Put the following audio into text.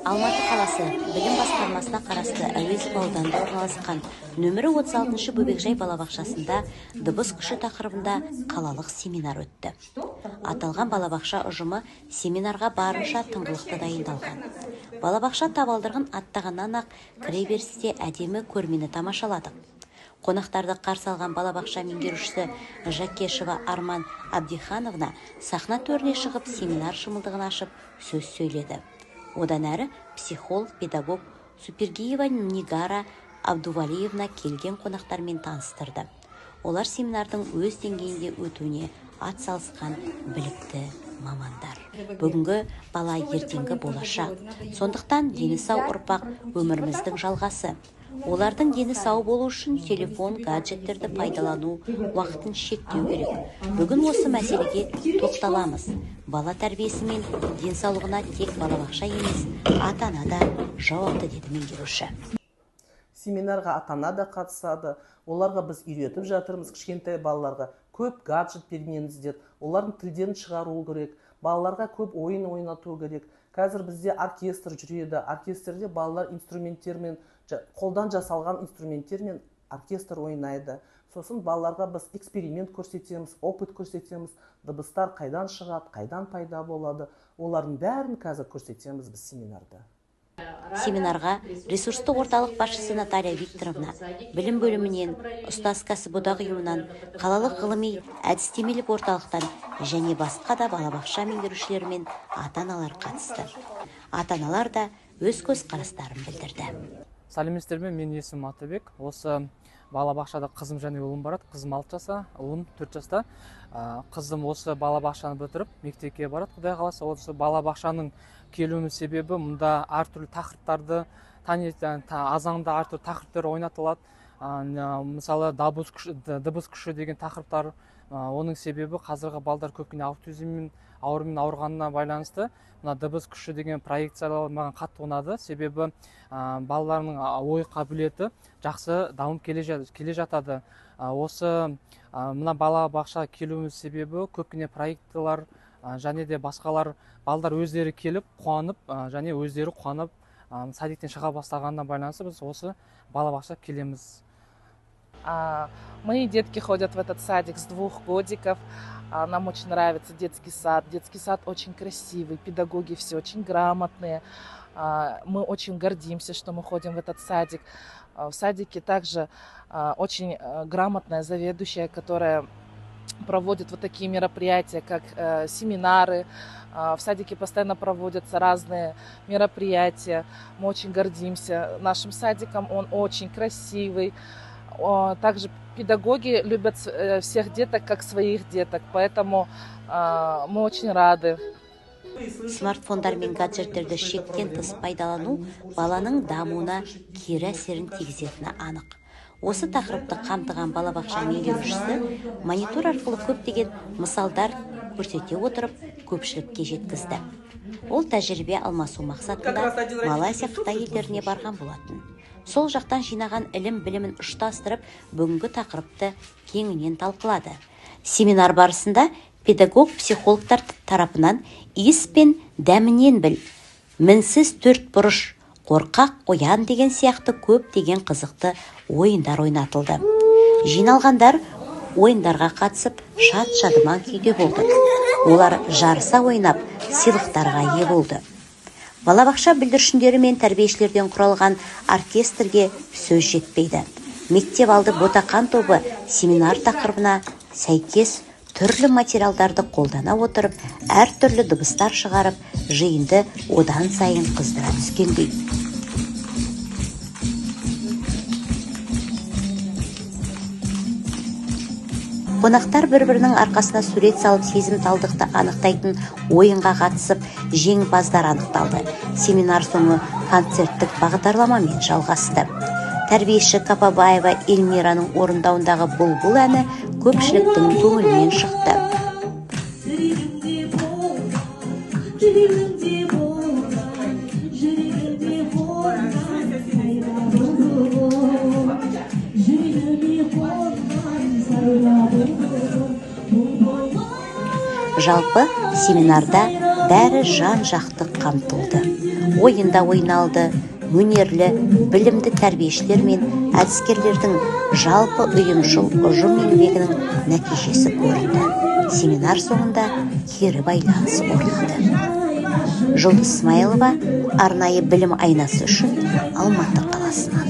Алматы қаласы білім басқармасына қарасты Әуезов ауданында орналасқан нөмірі 36-шы бөбекжай балабақшасында дыбыс күші тақырыбында қалалық семинар өтті. Аталған балабақша ұжымы семинарға барынша тыңғылықты дайындалған. Балабақша табалдырғын аттағаннан ақ кіреберісте әдемі көрмені тамашаладық. Қонақтарды қарсы алған балабақша меңгерушісі Жакешева Арман Абдихановна сахна төріне шығып семинар шымылдығын ашып сөз сөйледі. Одан әрі психолог, педагог Супергиева Нигара Абдувалиевна келген қонақтармен таныстырды. Олар семинардың өз деңгейінде өтуіне атсалысқан білікті мамандар. Бүгінгі бала ертеңгі болашақ. Сондықтан дені сау ұрпақ өміріміздің жалғасы. Олардың дені сау болу үшін телефон, гаджеттерді пайдалану уақытын шектеу керек. Бүгін осы мәселеге тоқталамыз. Бала тәрбиесі мен денсаулығына тек балабақша емес, ата-ана да жауапты, деді меңгеруші. Семинарға ата-ана да қатысады. Оларға біз үйретіп жатырмыз, кішкентай балаларға көп гаджет бермеңіз деді. Олардың тілдерін шығару керек. Балаларға көп ойын ойнату керек. Қазір бізде оркестр жүреді. Оркестрде балалар инструменттермен, қолдан жасалған инструменттермен оркестр ойнайды. Сосын балаларға біз эксперимент көрсетеміз, опыт көрсетеміз. Дыбыстар қайдан шығады, қайдан пайда болады. Олардың бәрін қазір көрсетеміз біз семинарда. Семинарға ресурсты орталық басшысы Наталья Викторовна, білім бөлімінен, ұстаз кәсіподақ ұйымынан, қалалық ғылыми әдістемелік орталықтан және басқа да балабақша меңгерушілері мен ата-аналар қатысты. Ата-аналар да өз көзқарастарын білдірді. Сәлеметсіздер ме? Мен есімім Атабек. Осы балабақшада қызым және ұлым барады. Қызым 6 жаста, ұлым 4 жаста. Қызым осы балабақшаны бітіріп, мектепке барады. Құдай қаласа, осы балабақшаның келуінің себебі мұнда әртүрлі тақырыптарды азаңда әртүрлі тақырыптар ойнатылады. Мысалы, дыбыс күші деген тақырыптар. Оның себебі қазіргі балдар көпкіне аутизммен ауырғанына байланысты. Мына дыбыс күші деген проекциялар маған қатты ұнады. Себебі балалардың ой қабілеті жақсы дамып келе жатады. Осы мына балабақша келуінің себебі көпкіне проекциялар және де басқалар балдар өздері келіп, қуанып, және өздері қуанып садиктен шыға бастағанына байланысты біз осы балабақша келеміз. Мои детки ходят в этот садик с 2 годиков. Нам очень нравится детский сад. Детский сад очень красивый, педагоги все очень грамотные. Мы очень гордимся, что мы ходим в этот садик. В садике также очень грамотная заведующая, которая проводит вот такие мероприятия, как семинары. В садике постоянно проводятся разные мероприятия. Мы очень гордимся нашим садиком, он очень красивый. Также педагоги любят всех деток как своих деток, поэтому мы очень рады. Смартфондар мен гаджеттерді шектен тыс пайдалану баланың дамуына кері әсерін тигізетіні анық. Осы тақырыпты қамтыған балабақша меңгерушісі монитор арқылы көптеген мысалдар көрсете отырып көпшілікке жеткізді. Ол тәжірибе алмасу мақсатында Малайзия, Қытай елдеріне барған болатын. Сол жақтан жинаған ілім білімін ұштастырып, бүгінгі тақырыпты кеңінен талқылады. Семинар барысында педагог психологтар тарапынан иіс пен дәмінен біл, мінсіз 4 бұрыш, қорқақ қоян деген сияқты көп деген қызықты ойындар ойнатылды. Жиналғандар ойындарға қатысып шат-шадыман күйде болды. Олар жарыса ойнап, сыйлықтарға ие болды. Балабақша бүлдіршіндері мен тәрбиешілерден құралған оркестрге сөз жетпейді. Мектеп алды ботақан тобы семинар тақырыбына сәйкес түрлі материалдарды қолдана отырып, әртүрлі дыбыстар шығарып, жиынды одан сайын қыздыра түскендей. Қонақтар бір-бірінің арқасына сурет салып сезімталдықты анықтайтын ойынға қатысып, жеңімпаздар анықталды. Семинар соңы концерттік бағдарламамен жалғасты. Тәрбиеші Капабаева Эльмираның орындауындағы бұлбұл әні көпшіліктің көңілінен шықты. Жалпы семинарда бәрі жан-жақты қамтылды. Ойында ойналды, өнерлі, білімді тәрбиешілер мен әдіскерлердің жалпы ұйымшыл ұжым еңбегінің нәтижесі көрінді. Семинар соңында кері байланыс орнады. Жұлдыз Смайылова, арнайы білім айнасы үшін Алматы қаласынан.